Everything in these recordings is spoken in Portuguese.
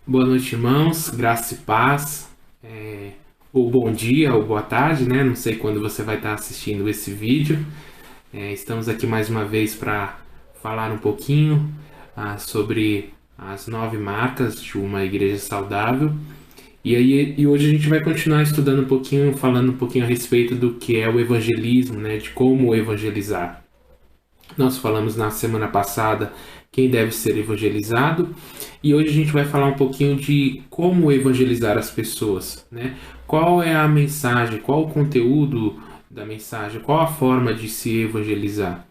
Boa noite, irmãos, graça e paz, ou bom dia, ou boa tarde, né? Não sei quando você vai estar assistindo esse vídeo. Estamos aqui mais uma vez para falar um pouquinho sobre as 9 marcas de uma igreja saudável. E hoje a gente vai continuar estudando um pouquinho, falando um pouquinho a respeito do que é o evangelismo, né? De como evangelizar. Nós falamos na semana passada quem deve ser evangelizado e hoje a gente vai falar um pouquinho de como evangelizar as pessoas, né? Qual é a mensagem, qual o conteúdo da mensagem, qual a forma de se evangelizar.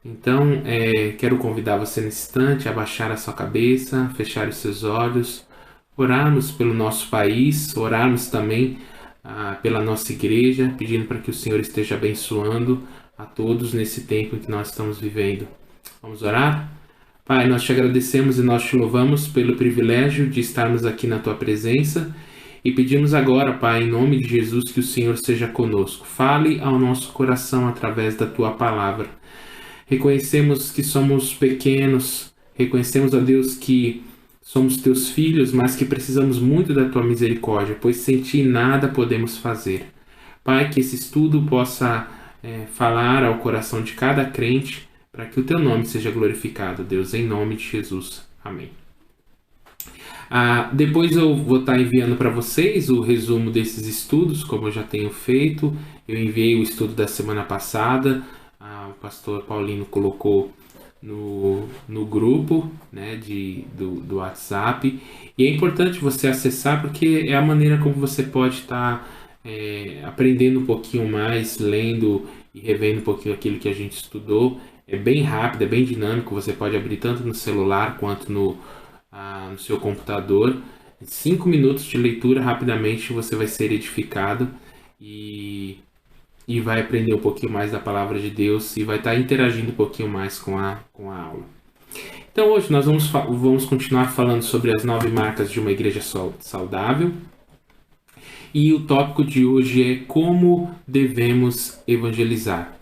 Então, quero convidar você nesse instante a baixar a sua cabeça, fechar os seus olhos, orarmos pelo nosso país, orarmos também pela nossa igreja, pedindo para que o Senhor esteja abençoando a todos nesse tempo em que nós estamos vivendo. Vamos orar? Pai, nós te agradecemos e nós te louvamos pelo privilégio de estarmos aqui na tua presença e pedimos agora, Pai, em nome de Jesus, que o Senhor seja conosco. Fale ao nosso coração através da tua palavra. Reconhecemos que somos pequenos, reconhecemos, ó Deus, que somos teus filhos, mas que precisamos muito da tua misericórdia, pois sem ti nada podemos fazer. Pai, que esse estudo possa falar ao coração de cada crente, para que o teu nome seja glorificado, Deus, em nome de Jesus. Amém. Depois eu vou estar enviando para vocês o resumo desses estudos, como eu já tenho feito. Eu enviei o estudo da semana passada, o pastor Paulino colocou no grupo, né, do WhatsApp. E é importante você acessar porque é a maneira como você pode estar aprendendo um pouquinho mais, lendo e revendo um pouquinho aquilo que a gente estudou. É bem rápido, é bem dinâmico, você pode abrir tanto no celular quanto no seu computador. Em 5 minutos de leitura, rapidamente você vai ser edificado e vai aprender um pouquinho mais da palavra de Deus e vai estar interagindo um pouquinho mais com a aula. Então hoje nós vamos continuar falando sobre as 9 marcas de uma igreja saudável. E o tópico de hoje é como devemos evangelizar.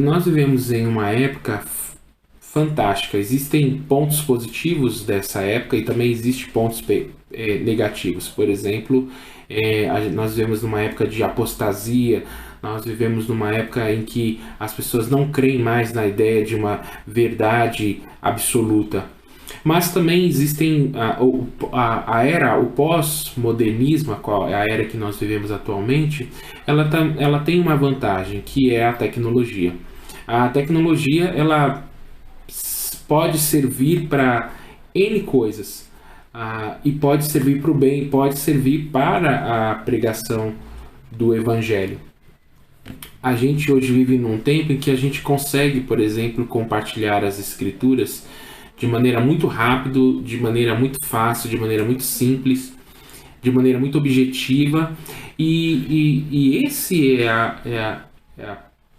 Nós vivemos em uma época fantástica. Existem pontos positivos dessa época e também existem pontos negativos. Por exemplo, nós vivemos numa época de apostasia, nós vivemos numa época em que as pessoas não creem mais na ideia de uma verdade absoluta. Mas também existem a era, o pós-modernismo, a era que nós vivemos atualmente, ela tem uma vantagem, que é a tecnologia. A tecnologia, ela pode servir para N coisas, e pode servir para o bem, pode servir para a pregação do Evangelho. A gente hoje vive num tempo em que a gente consegue, por exemplo, compartilhar as Escrituras de maneira muito rápida, de maneira muito fácil, de maneira muito simples, de maneira muito objetiva. E esse é a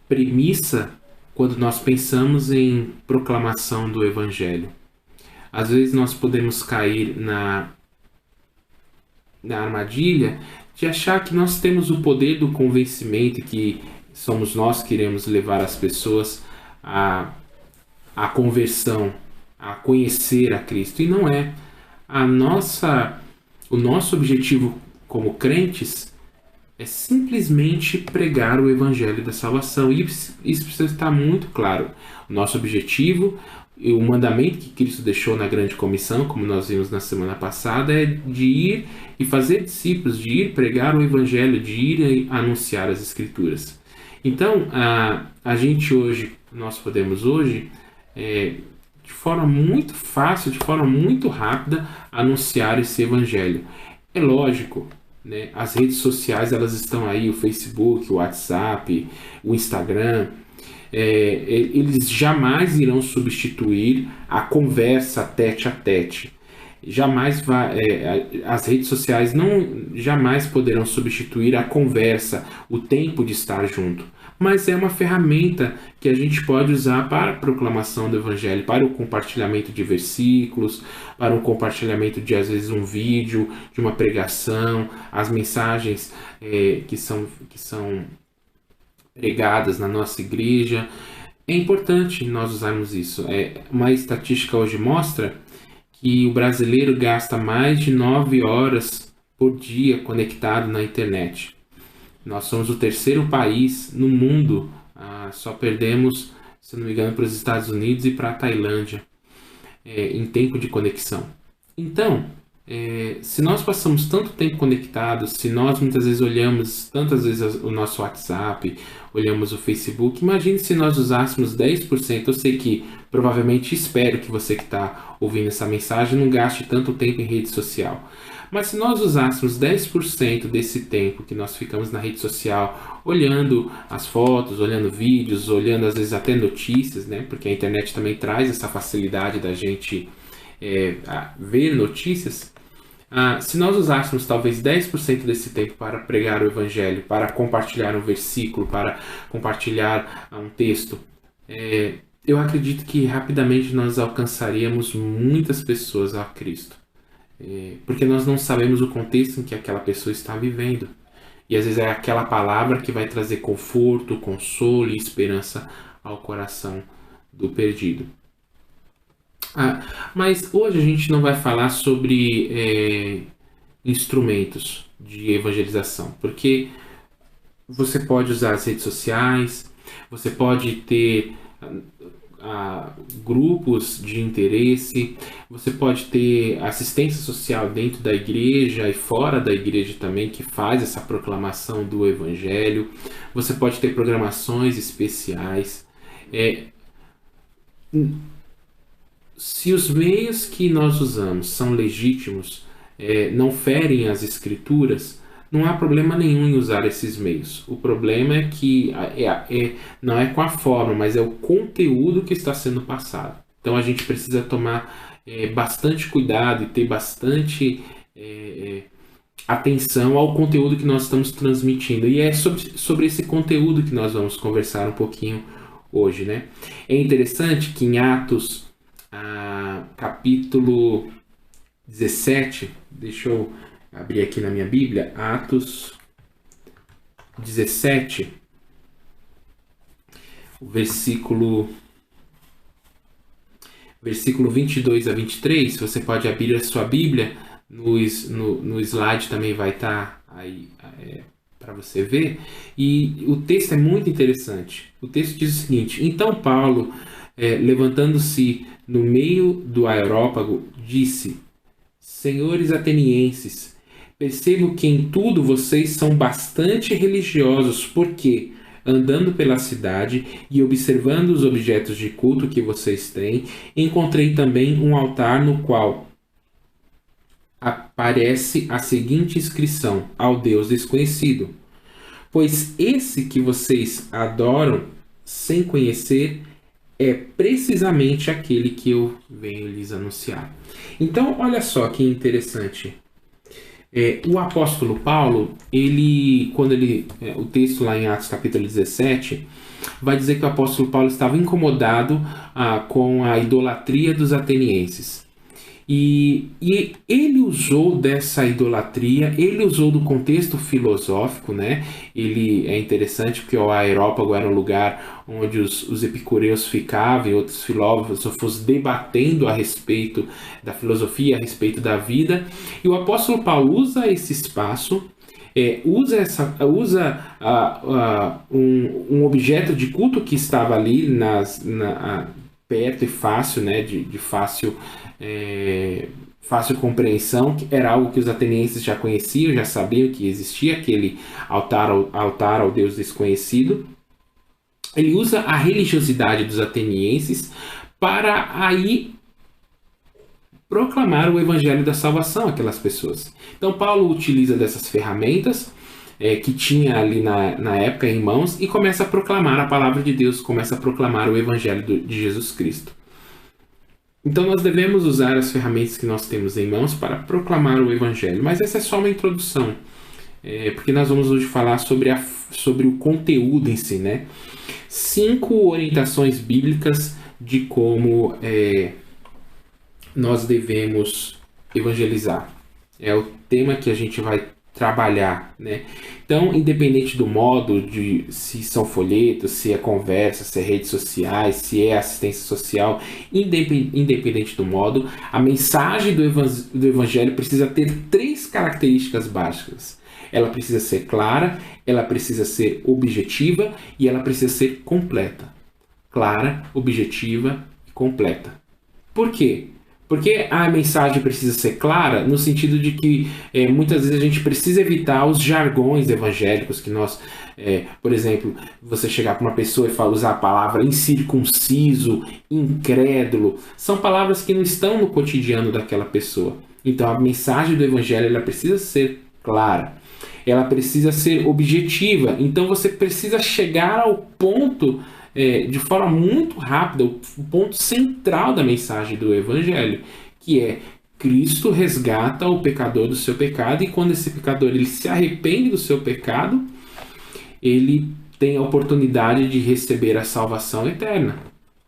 premissa quando nós pensamos em proclamação do Evangelho. Às vezes nós podemos cair na armadilha de achar que nós temos o poder do convencimento, que somos nós que iremos levar as pessoas à conversão, a conhecer a Cristo. E não é. O nosso objetivo como crentes é simplesmente pregar o Evangelho da salvação. E isso precisa estar muito claro. O nosso objetivo, e o mandamento que Cristo deixou na grande comissão, como nós vimos na semana passada, é de ir e fazer discípulos, de ir pregar o Evangelho, de ir anunciar as Escrituras. Então, a gente hoje, nós podemos hoje, de forma muito fácil, de forma muito rápida, anunciar esse Evangelho. É lógico, né? As redes sociais, elas estão aí, o Facebook, o WhatsApp, o Instagram, eles jamais irão substituir a conversa tete a tete. As redes sociais jamais poderão substituir a conversa, o tempo de estar junto. Mas é uma ferramenta que a gente pode usar para a proclamação do Evangelho, para o compartilhamento de versículos, para o compartilhamento de, às vezes, um vídeo, de uma pregação, as mensagens que são pregadas na nossa igreja. é importante nós usarmos isso. Uma estatística hoje mostra que o brasileiro gasta mais de 9 horas por dia conectado na internet. Nós somos o terceiro país no mundo, só perdemos, se não me engano, para os Estados Unidos e para a Tailândia, em tempo de conexão. Então, se nós passamos tanto tempo conectados, se nós muitas vezes olhamos tantas vezes o nosso WhatsApp, olhamos o Facebook, imagine se nós usássemos 10%. Eu sei que provavelmente, espero que você que está ouvindo essa mensagem não gaste tanto tempo em rede social. Mas se nós usássemos 10% desse tempo que nós ficamos na rede social, olhando as fotos, olhando vídeos, olhando às vezes até notícias, né? Porque a internet também traz essa facilidade da gente ver notícias. Se nós usássemos talvez 10% desse tempo para pregar o Evangelho, para compartilhar um versículo, para compartilhar um texto, eu acredito que rapidamente nós alcançaríamos muitas pessoas a Cristo. Porque nós não sabemos o contexto em que aquela pessoa está vivendo. E às vezes é aquela palavra que vai trazer conforto, consolo e esperança ao coração do perdido. Mas hoje a gente não vai falar sobre instrumentos de evangelização, porque você pode usar as redes sociais, você pode ter grupos de interesse, você pode ter assistência social dentro da igreja e fora da igreja também, que faz essa proclamação do Evangelho, você pode ter programações especiais. Se os meios que nós usamos são legítimos, não ferem as escrituras, não há problema nenhum em usar esses meios. O problema é que não é com a forma, mas é o conteúdo que está sendo passado. Então a gente precisa tomar bastante cuidado e ter bastante atenção ao conteúdo que nós estamos transmitindo. E é sobre esse conteúdo que nós vamos conversar um pouquinho hoje, né? É interessante que em Atos, capítulo 17, deixa eu abrir aqui na minha Bíblia, Atos 17, o versículo 22 a 23, você pode abrir a sua Bíblia, no slide também vai estar aí para você ver, e o texto é muito interessante. O texto diz o seguinte: então Paulo, levantando-se no meio do aerópago, disse: senhores atenienses, percebo que em tudo vocês são bastante religiosos, porque, andando pela cidade e observando os objetos de culto que vocês têm, encontrei também um altar no qual aparece a seguinte inscrição: ao Deus desconhecido. Pois esse que vocês adoram sem conhecer é precisamente aquele que eu venho lhes anunciar. Então, olha só que interessante. O apóstolo Paulo, o texto lá em Atos capítulo 17, vai dizer que o apóstolo Paulo estava incomodado com a idolatria dos atenienses. E ele usou dessa idolatria, ele usou do contexto filosófico, né? É interessante porque o aerópago era um lugar onde os epicureus ficavam e outros filósofos debatendo a respeito da filosofia, a respeito da vida. E o apóstolo Paulo usa esse espaço, usa um objeto de culto que estava ali perto e fácil, né? De fácil compreensão, que era algo que os atenienses já conheciam, já sabiam que existia aquele altar ao Deus desconhecido. Ele usa a religiosidade dos atenienses para aí proclamar o evangelho da salvação àquelas pessoas. Então Paulo utiliza dessas ferramentas que tinha ali na época em mãos e começa a proclamar a palavra de Deus, começa a proclamar o evangelho de Jesus Cristo. Então nós devemos usar as ferramentas que nós temos em mãos para proclamar o Evangelho. Mas essa é só uma introdução, porque nós vamos hoje falar sobre o conteúdo em si, né? 5 orientações bíblicas de como nós devemos evangelizar. É o tema que a gente vai trabalhar, né? Então, independente do modo, de se são folhetos, se é conversa, se é redes sociais, se é assistência social, independente do modo, a mensagem do Evangelho precisa ter 3 características básicas. Ela precisa ser clara, ela precisa ser objetiva e ela precisa ser completa. Clara, objetiva e completa. Por quê? Porque a mensagem precisa ser clara no sentido de que muitas vezes a gente precisa evitar os jargões evangélicos que nós, por exemplo, você chegar para uma pessoa e usar a palavra incircunciso, incrédulo, são palavras que não estão no cotidiano daquela pessoa. Então a mensagem do evangelho ela precisa ser clara, ela precisa ser objetiva, então você precisa chegar ao ponto de forma muito rápida, o ponto central da mensagem do Evangelho, que é Cristo resgata o pecador do seu pecado, e quando esse pecador ele se arrepende do seu pecado, ele tem a oportunidade de receber a salvação eterna.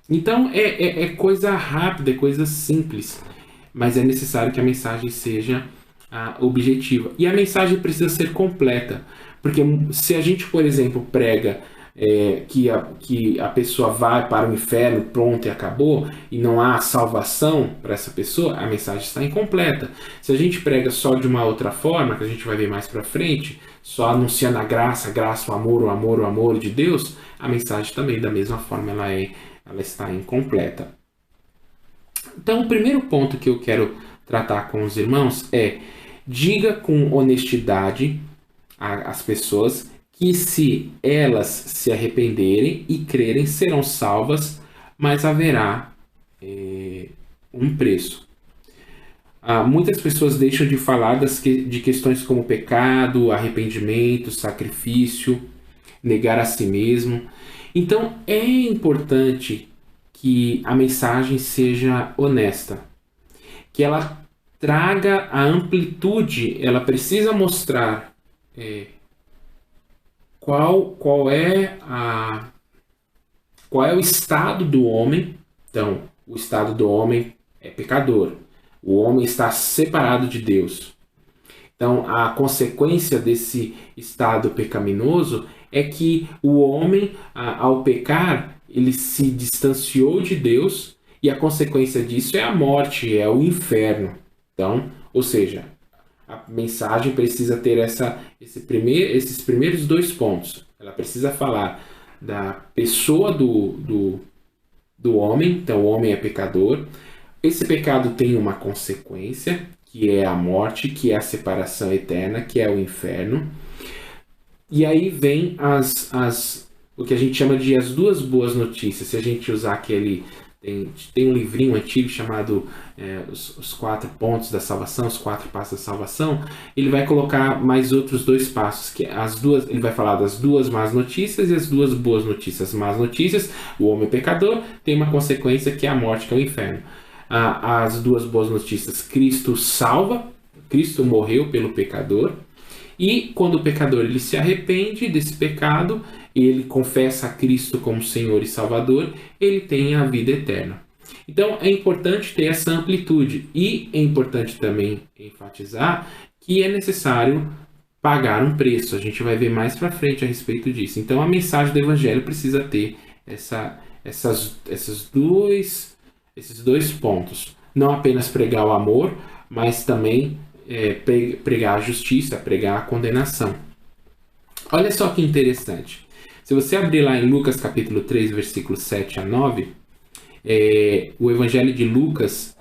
Então é coisa rápida, é coisa simples, mas é necessário que a mensagem seja objetiva. E a mensagem precisa ser completa, porque se a gente, por exemplo, prega que a pessoa vai para o inferno, pronto e acabou, e não há salvação para essa pessoa, a mensagem está incompleta. Se a gente prega só de uma outra forma, que a gente vai ver mais para frente, só anunciando a graça, o amor de Deus, a mensagem também da mesma forma ela está incompleta. Então o primeiro ponto que eu quero tratar com os irmãos é: diga com honestidade às pessoas que se elas se arrependerem e crerem, serão salvas, mas haverá um preço. Muitas pessoas deixam de falar de questões como pecado, arrependimento, sacrifício, negar a si mesmo. Então é importante que a mensagem seja honesta, que ela traga a amplitude, ela precisa mostrar qual é o estado do homem. Então, o estado do homem é pecador. O homem está separado de Deus. Então, a consequência desse estado pecaminoso é que o homem, ao pecar, ele se distanciou de Deus, e a consequência disso é a morte, é o inferno. Então, ou seja, a mensagem precisa ter esses primeiros 2 pontos. Ela precisa falar da pessoa do homem. Então o homem é pecador. Esse pecado tem uma consequência, que é a morte, que é a separação eterna, que é o inferno. E aí vem o que a gente chama de as 2 boas notícias. Se a gente usar aquele... Tem um livrinho antigo chamado os 4 pontos da salvação, os 4 passos da salvação. Ele vai colocar mais outros 2 passos, que ele vai falar das 2 más notícias e as 2 boas notícias. As más notícias: o homem pecador tem uma consequência, que é a morte, que é o inferno. As 2 boas notícias: Cristo salva, Cristo morreu pelo pecador, e quando o pecador ele se arrepende desse pecado, ele confessa a Cristo como Senhor e Salvador, ele tem a vida eterna. Então é importante ter essa amplitude, e é importante também enfatizar que é necessário pagar um preço. A gente vai ver mais para frente a respeito disso. Então a mensagem do Evangelho precisa ter esses dois pontos. Não apenas pregar o amor, mas também pregar a justiça, pregar a condenação. Olha só que interessante. Se você abrir lá em Lucas capítulo 3, versículos 7 a 9, o Evangelho de Lucas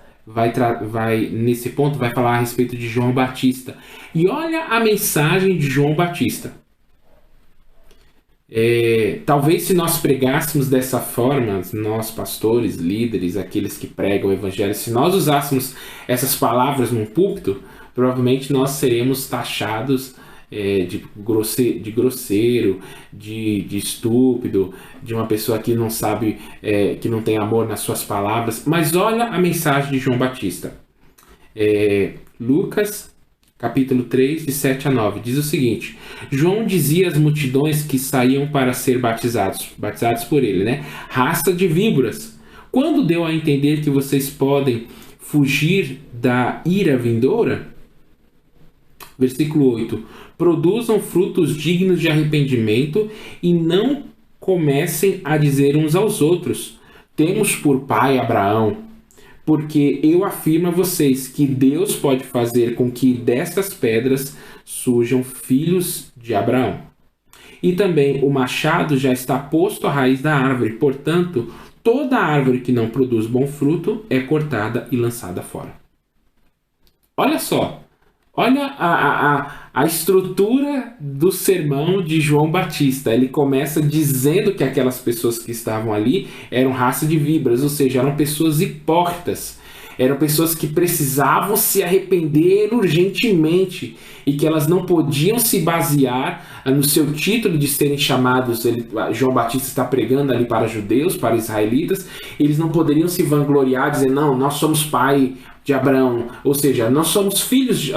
nesse ponto vai falar a respeito de João Batista. E olha a mensagem de João Batista. Talvez se nós pregássemos dessa forma, nós pastores, líderes, aqueles que pregam o Evangelho, se nós usássemos essas palavras num púlpito, provavelmente nós seremos taxados de grosseiro, de estúpido, de uma pessoa que não sabe, que não tem amor nas suas palavras. Mas olha a mensagem de João Batista. Lucas capítulo 3, de 7 a 9, diz o seguinte: João dizia às multidões que saíam para ser batizados por ele, né? Raça de víboras, quando deu a entender que vocês podem fugir da ira vindoura? Versículo 8: produzam frutos dignos de arrependimento e não comecem a dizer uns aos outros: temos por pai Abraão. Porque eu afirmo a vocês que Deus pode fazer com que destas pedras surjam filhos de Abraão. E também o machado já está posto à raiz da árvore, portanto, toda árvore que não produz bom fruto é cortada e lançada fora. Olha só, olha a estrutura do sermão de João Batista. Ele começa dizendo que aquelas pessoas que estavam ali eram raça de víboras, ou seja, eram pessoas hipócritas. Eram pessoas que precisavam se arrepender urgentemente e que elas não podiam se basear no seu título de serem chamados. João Batista está pregando ali para judeus, para israelitas. Eles não poderiam se vangloriar, dizer, não, nós somos pai de Abraão, ou seja, nós somos filhos de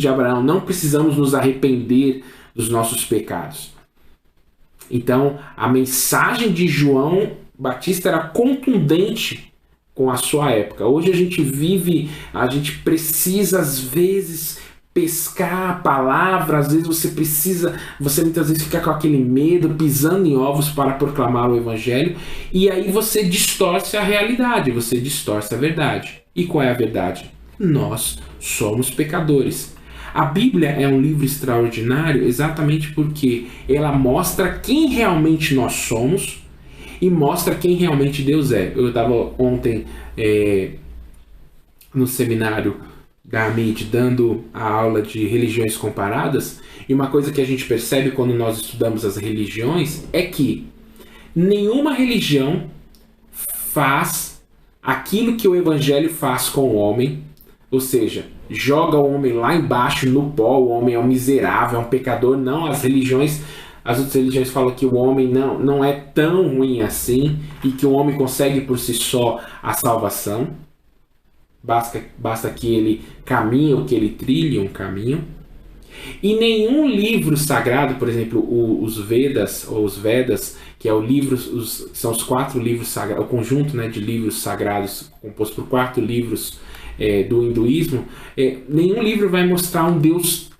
Abraão, não precisamos nos arrepender dos nossos pecados. Então, a mensagem de João Batista era contundente com a sua época. Hoje a gente precisa às vezes pescar a palavra, às vezes você muitas vezes fica com aquele medo, pisando em ovos para proclamar o evangelho, e aí você distorce a realidade, você distorce a verdade. E qual é a verdade? Nós somos pecadores. A Bíblia é um livro extraordinário exatamente porque ela mostra quem realmente nós somos e mostra quem realmente Deus é. Eu estava ontem no seminário da AMID dando a aula de religiões comparadas, e uma coisa que a gente percebe quando nós estudamos as religiões é que nenhuma religião faz aquilo que o Evangelho faz com o homem, ou seja, joga o homem lá embaixo no pó, o homem é um miserável, é um pecador. Não, as outras religiões falam que o homem não é tão ruim assim e que o homem consegue por si só a salvação. Basta que ele caminhe ou que ele trilhe um caminho. E nenhum livro sagrado, por exemplo, os Vedas, ou os Vedas, que é o livro, são os 4 livros sagrados, o conjunto, né, de livros sagrados composto por 4 livros do hinduísmo, nenhum livro vai mostrar um Deus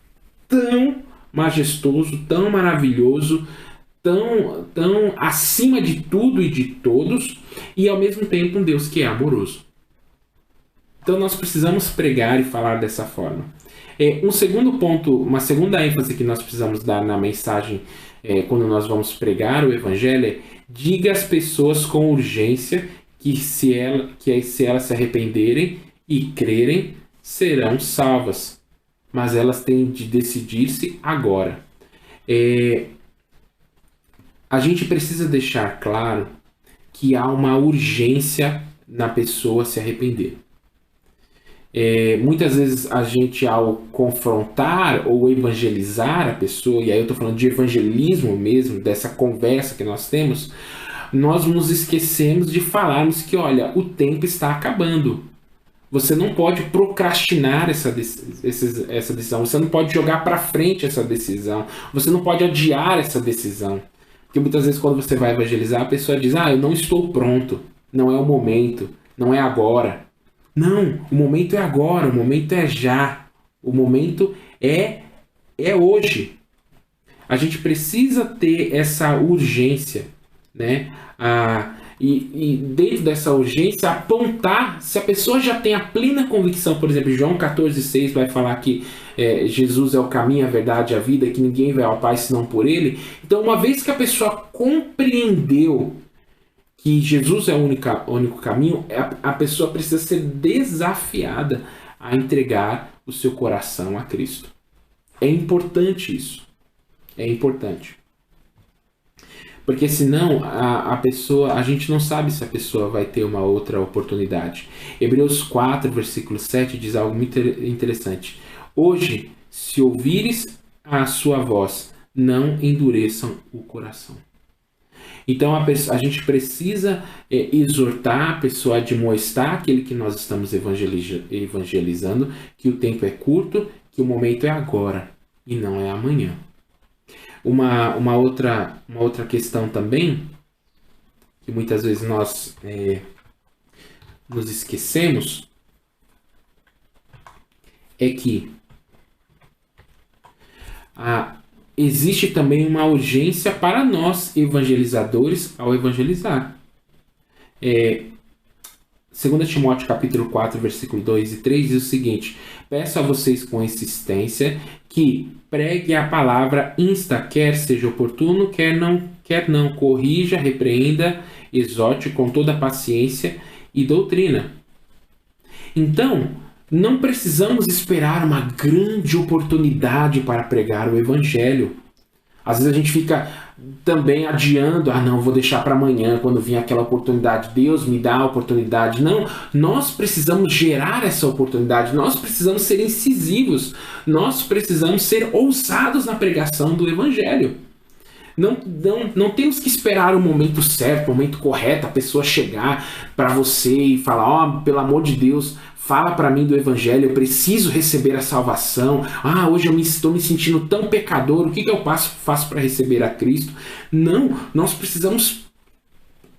tão majestoso, tão maravilhoso, tão acima de tudo e de todos, e ao mesmo tempo um Deus que é amoroso. Então nós precisamos pregar e falar dessa forma. Um segundo ponto, uma segunda ênfase que nós precisamos dar na mensagem quando nós vamos pregar o Evangelho é: diga às pessoas com urgência que se elas se arrependerem e crerem, serão salvas. Mas elas têm de decidir-se agora. A gente precisa deixar claro que há uma urgência na pessoa se arrepender. Muitas vezes a gente, ao confrontar ou evangelizar a pessoa, e aí eu estou falando de evangelismo mesmo, dessa conversa que nós temos, nós nos esquecemos de falarmos que, olha, o tempo está acabando. Você não pode procrastinar essa decisão, você não pode jogar para frente essa decisão, você não pode adiar essa decisão. Porque muitas vezes quando você vai evangelizar, a pessoa diz: eu não estou pronto, não é o momento, não é agora. Não, o momento é agora, o momento é já, o momento é hoje. A gente precisa ter essa urgência, né? E dentro dessa urgência, apontar, se a pessoa já tem a plena convicção, por exemplo, João 14,6 vai falar que Jesus é o caminho, a verdade e a vida, que ninguém vai ao Pai senão por Ele. Então, uma vez que a pessoa compreendeu que Jesus é o único caminho, a pessoa precisa ser desafiada a entregar o seu coração a Cristo. É importante isso. É importante. Porque senão a gente não sabe se a pessoa vai ter uma outra oportunidade. Hebreus 4, versículo 7 diz algo muito interessante. Hoje, se ouvires a sua voz, não endureçam o coração. Então a gente precisa exortar a pessoa, admoestar aquele que nós estamos evangelizando, que o tempo é curto, que o momento é agora e não é amanhã. Uma outra questão também, que muitas vezes nós nos esquecemos, é que existe também uma urgência para nós, evangelizadores, ao evangelizar. 2 Timóteo capítulo 4, versículo 2 e 3 diz o seguinte: peço a vocês com insistência que pregue a palavra insta, quer seja oportuno, quer não, corrija, repreenda, exorte com toda paciência e doutrina. Então, não precisamos esperar uma grande oportunidade para pregar o evangelho. Às vezes a gente fica também adiando, não, vou deixar para amanhã, quando vir aquela oportunidade, Deus me dá a oportunidade. Não, nós precisamos gerar essa oportunidade, nós precisamos ser incisivos, nós precisamos ser ousados na pregação do evangelho. Não temos que esperar o momento certo, o momento correto, a pessoa chegar para você e falar, pelo amor de Deus, fala para mim do evangelho, eu preciso receber a salvação. Hoje eu estou me sentindo tão pecador, o que eu faço para receber a Cristo? Não, nós precisamos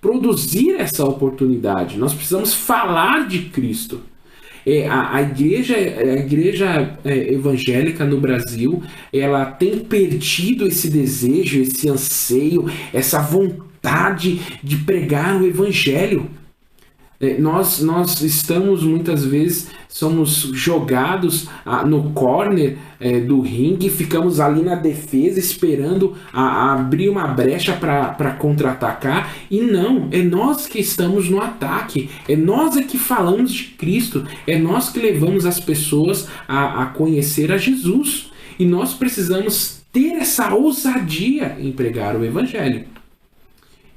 produzir essa oportunidade, nós precisamos falar de Cristo. A igreja evangélica no Brasil, ela tem perdido esse desejo, esse anseio, essa vontade de pregar o evangelho. Nós estamos muitas vezes, somos jogados no corner do ringue, ficamos ali na defesa esperando abrir uma brecha para contra-atacar, e não, é nós que estamos no ataque, é nós que falamos de Cristo, é nós que levamos as pessoas a conhecer a Jesus, e nós precisamos ter essa ousadia em pregar o evangelho.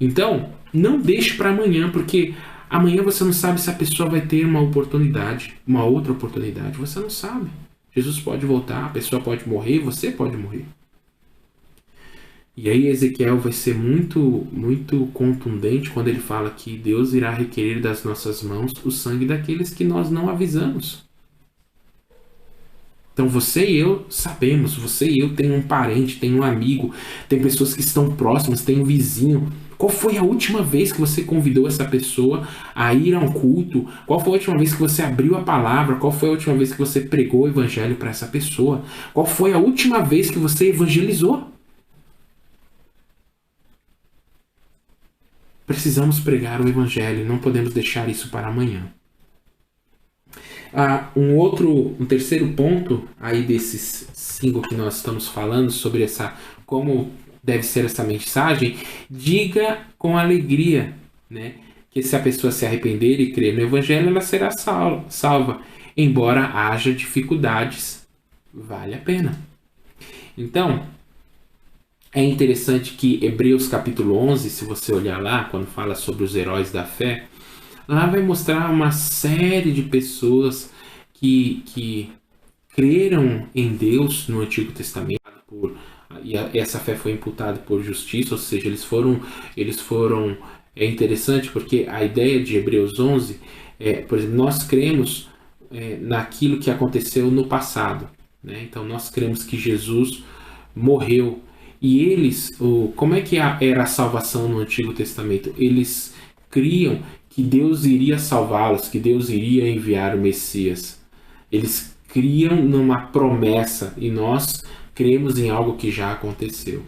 Então, não deixe para amanhã, porque amanhã você não sabe se a pessoa vai ter uma oportunidade, uma outra oportunidade. Você não sabe. Jesus pode voltar, a pessoa pode morrer, você pode morrer. E aí Ezequiel vai ser muito, muito contundente quando ele fala que Deus irá requerer das nossas mãos o sangue daqueles que nós não avisamos. Então você e eu sabemos, você e eu tem um parente, tem um amigo, tem pessoas que estão próximas, tem um vizinho. Qual foi a última vez que você convidou essa pessoa a ir a um culto? Qual foi a última vez que você abriu a palavra? Qual foi a última vez que você pregou o evangelho para essa pessoa? Qual foi a última vez que você evangelizou? Precisamos pregar o evangelho, não podemos deixar isso para amanhã. Um terceiro ponto aí desses 5 que nós estamos falando sobre como deve ser essa mensagem: diga com alegria, né? Que se a pessoa se arrepender e crer no evangelho, ela será salva. Embora haja dificuldades, vale a pena. Então, é interessante que Hebreus capítulo 11, se você olhar lá, quando fala sobre os heróis da fé, lá vai mostrar uma série de pessoas que creram em Deus no Antigo Testamento, e essa fé foi imputada por justiça, ou seja, eles foram. É interessante porque a ideia de Hebreus 11 por exemplo, nós cremos naquilo que aconteceu no passado, né? Então nós cremos que Jesus morreu, e como é que era a salvação no Antigo Testamento? Eles criam que Deus iria salvá-los, que Deus iria enviar o Messias. Eles criam numa promessa, e nós cremos em algo que já aconteceu.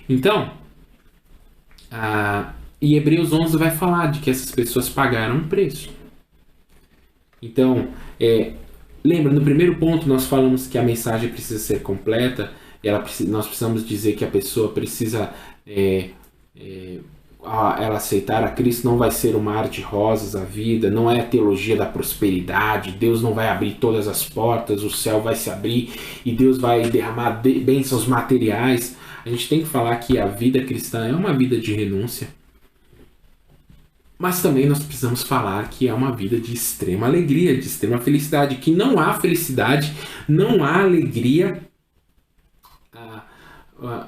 Então, e Hebreus 11 vai falar de que essas pessoas pagaram um preço. Então, lembra, no primeiro ponto nós falamos que a mensagem precisa ser completa, nós precisamos dizer que a pessoa precisa ela aceitar a Cristo. Não vai ser um mar de rosas a vida, não é a teologia da prosperidade, Deus não vai abrir todas as portas, o céu vai se abrir e Deus vai derramar bênçãos materiais. A gente tem que falar que a vida cristã é uma vida de renúncia, mas também nós precisamos falar que é uma vida de extrema alegria, de extrema felicidade, que não há felicidade, não há alegria.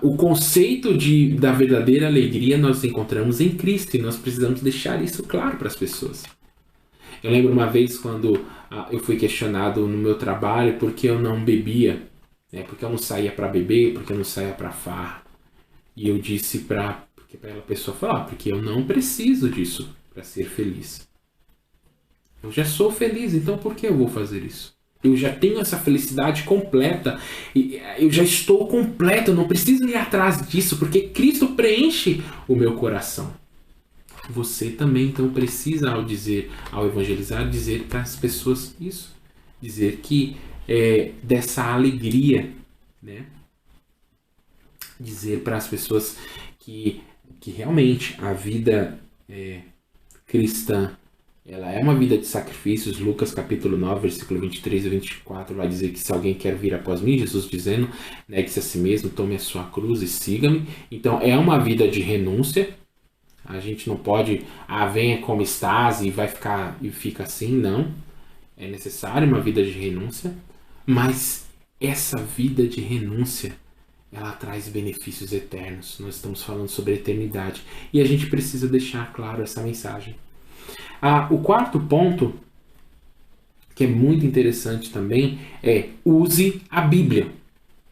O conceito da verdadeira alegria nós encontramos em Cristo, e nós precisamos deixar isso claro para as pessoas. Eu lembro uma vez quando eu fui questionado no meu trabalho porque eu não bebia, porque eu não saía para beber, porque eu não saía para farra. E eu disse para aquela pessoa falar: porque eu não preciso disso para ser feliz. Eu já sou feliz, então por que eu vou fazer isso? Eu já tenho essa felicidade completa. Eu já estou completo. Eu não preciso ir atrás disso, porque Cristo preenche o meu coração. Você também então precisa, ao evangelizar, dizer para as pessoas isso. Dizer que dessa alegria, né? Dizer para as pessoas que realmente a vida cristã, ela é uma vida de sacrifícios. Lucas capítulo 9, versículo 23 e 24 vai dizer que se alguém quer vir após mim, Jesus dizendo, negue-se a si mesmo, tome a sua cruz e siga-me. Então é uma vida de renúncia. A gente não pode, venha como estás e fica assim, não. É necessário uma vida de renúncia, mas essa vida de renúncia, ela traz benefícios eternos. Nós estamos falando sobre a eternidade e a gente precisa deixar claro essa mensagem. O quarto ponto, que é muito interessante também, é use a Bíblia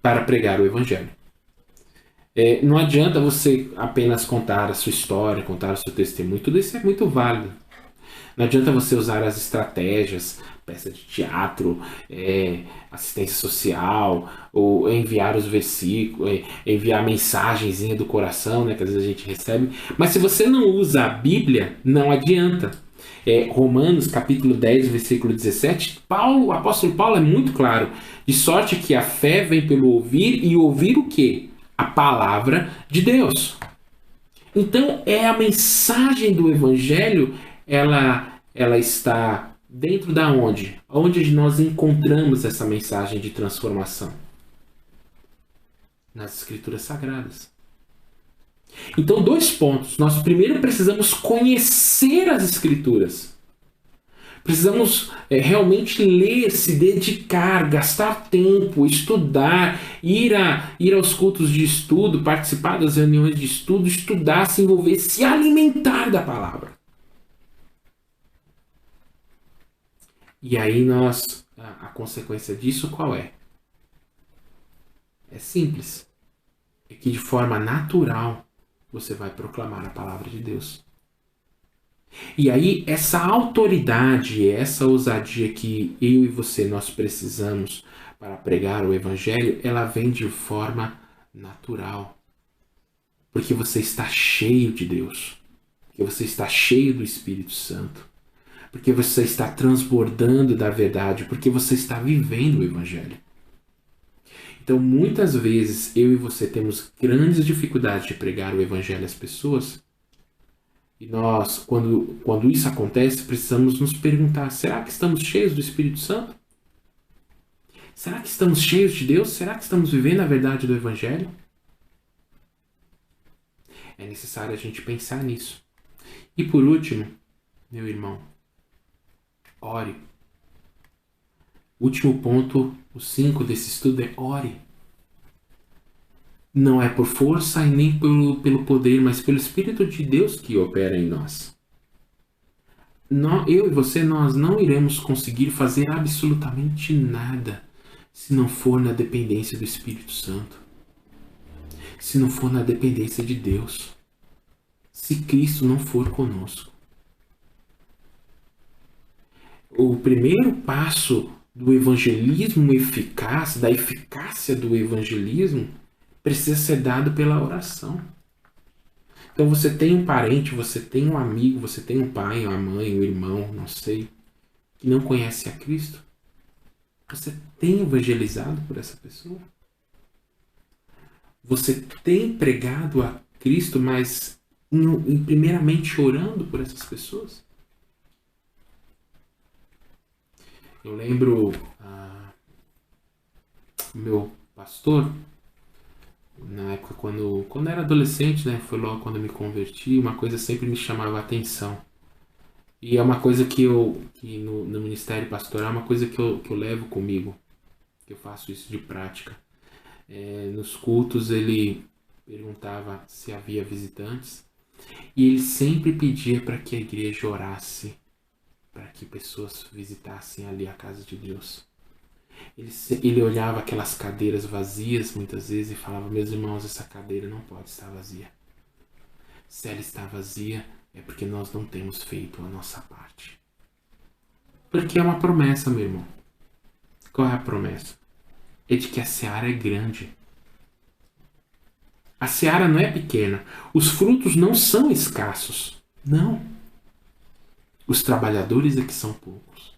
para pregar o Evangelho. Não adianta você apenas contar a sua história, contar o seu testemunho, tudo isso é muito válido. Não adianta você usar as estratégias, peça de teatro, assistência social, ou enviar os versículos, enviar a mensagenzinha do coração, né, que às vezes a gente recebe. Mas se você não usa a Bíblia, não adianta. Romanos capítulo 10, versículo 17, o apóstolo Paulo é muito claro. De sorte que a fé vem pelo ouvir, e ouvir o quê? A palavra de Deus. Então a mensagem do Evangelho, ela está dentro da onde? Onde nós encontramos essa mensagem de transformação? Nas Escrituras Sagradas. Então, 2 pontos. Nós primeiro precisamos conhecer as Escrituras. Precisamos realmente ler, se dedicar, gastar tempo, estudar, ir aos cultos de estudo, participar das reuniões de estudo, estudar, se envolver, se alimentar da palavra. E aí a consequência disso qual é? É simples. É que de forma natural você vai proclamar a palavra de Deus. E aí essa autoridade, essa ousadia que eu e você nós precisamos para pregar o Evangelho, ela vem de forma natural. Porque você está cheio de Deus. Porque você está cheio do Espírito Santo. Porque você está transbordando da verdade. Porque você está vivendo o Evangelho. Então, muitas vezes, eu e você temos grandes dificuldades de pregar o Evangelho às pessoas. E nós, quando isso acontece, precisamos nos perguntar, será que estamos cheios do Espírito Santo? Será que estamos cheios de Deus? Será que estamos vivendo a verdade do Evangelho? É necessário a gente pensar nisso. E por último, meu irmão, ore. O último ponto, o 5 desse estudo é ore. Não é por força e nem pelo poder, mas pelo Espírito de Deus que opera em nós. Eu e você, nós não iremos conseguir fazer absolutamente nada se não for na dependência do Espírito Santo. Se não for na dependência de Deus. Se Cristo não for conosco. O primeiro passo do evangelismo eficaz, da eficácia do evangelismo, precisa ser dado pela oração. Então você tem um parente, você tem um amigo, você tem um pai, uma mãe, um irmão, não sei, que não conhece a Cristo. Você tem evangelizado por essa pessoa? Você tem pregado a Cristo, mas primeiramente orando por essas pessoas? Eu lembro o meu pastor, na época quando era adolescente, né, foi logo quando eu me converti, uma coisa sempre me chamava a atenção. E é uma coisa que no ministério pastoral, é uma coisa que eu levo comigo, que eu faço isso de prática. Nos cultos ele perguntava se havia visitantes e ele sempre pedia para que a igreja orasse, para que pessoas visitassem ali a casa de Deus. Ele olhava aquelas cadeiras vazias muitas vezes e falava, meus irmãos, essa cadeira não pode estar vazia. Se ela está vazia, é porque nós não temos feito a nossa parte. Porque é uma promessa, meu irmão. Qual é a promessa? É de que a seara é grande. A seara não é pequena. Os frutos não são escassos. Não. Os trabalhadores é que são poucos.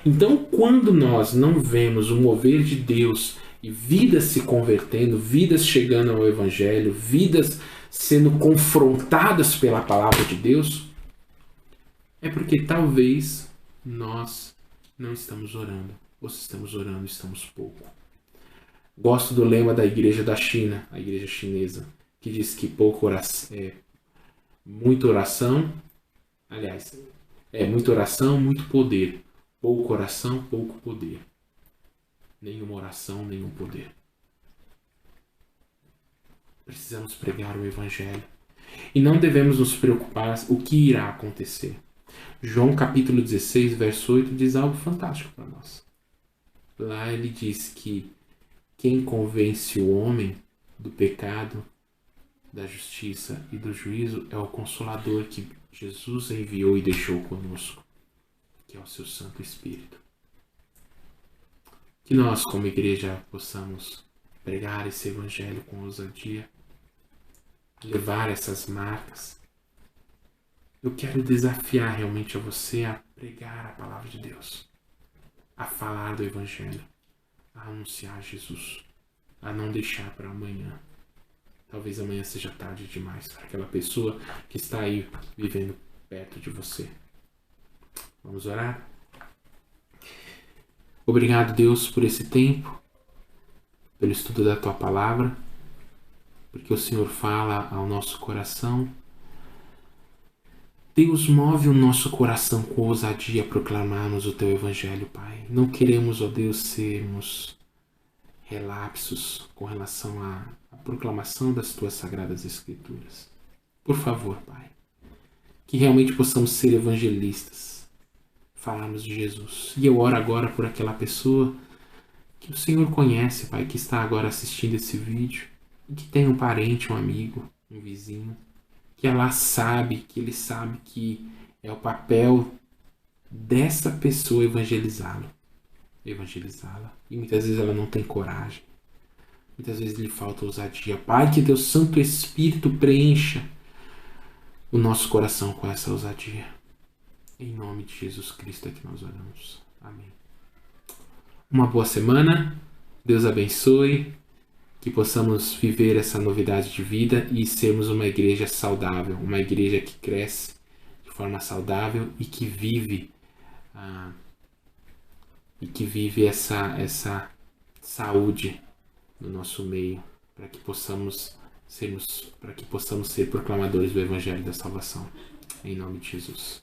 Então, quando nós não vemos o mover de Deus e vidas se convertendo, vidas chegando ao Evangelho, vidas sendo confrontadas pela palavra de Deus, é porque talvez nós não estamos orando. Ou se estamos orando, estamos pouco. Gosto do lema da igreja da China, a igreja chinesa, que diz que pouco oração, muita oração, aliás, muita oração, muito poder. Pouco oração, pouco poder. Nenhuma oração, nenhum poder. Precisamos pregar o Evangelho. E não devemos nos preocupar o que irá acontecer. João capítulo 16, verso 8 diz algo fantástico para nós. Lá ele diz que quem convence o homem do pecado, da justiça e do juízo é o Consolador que Jesus enviou e deixou conosco, que é o seu Santo Espírito. Que nós, como igreja, possamos pregar esse Evangelho com ousadia, levar essas marcas. Eu quero desafiar realmente a você a pregar a palavra de Deus, a falar do Evangelho, a anunciar Jesus, a não deixar para amanhã. Talvez amanhã seja tarde demais para aquela pessoa que está aí vivendo perto de você. Vamos orar? Obrigado, Deus, por esse tempo, pelo estudo da Tua Palavra, porque o Senhor fala ao nosso coração. Deus, move o nosso coração com ousadia a proclamarmos o Teu Evangelho, Pai. Não queremos, ó Deus, sermos relapsos com relação à proclamação das Tuas Sagradas Escrituras. Por favor, Pai, que realmente possamos ser evangelistas, falarmos de Jesus. E eu oro agora por aquela pessoa que o Senhor conhece, Pai, que está agora assistindo esse vídeo, e que tem um parente, um amigo, um vizinho, que ela sabe, que ele sabe que é o papel dessa pessoa evangelizá-la. E muitas vezes ela não tem coragem. Muitas vezes lhe falta ousadia. Pai, que Teu Santo Espírito preencha o nosso coração com essa ousadia. Em nome de Jesus Cristo é que nós oramos. Amém. Uma boa semana. Deus abençoe. Que possamos viver essa novidade de vida e sermos uma igreja saudável. Uma igreja que cresce de forma saudável e que vive essa saúde no nosso meio, para que possamos ser proclamadores do Evangelho da Salvação. Em nome de Jesus.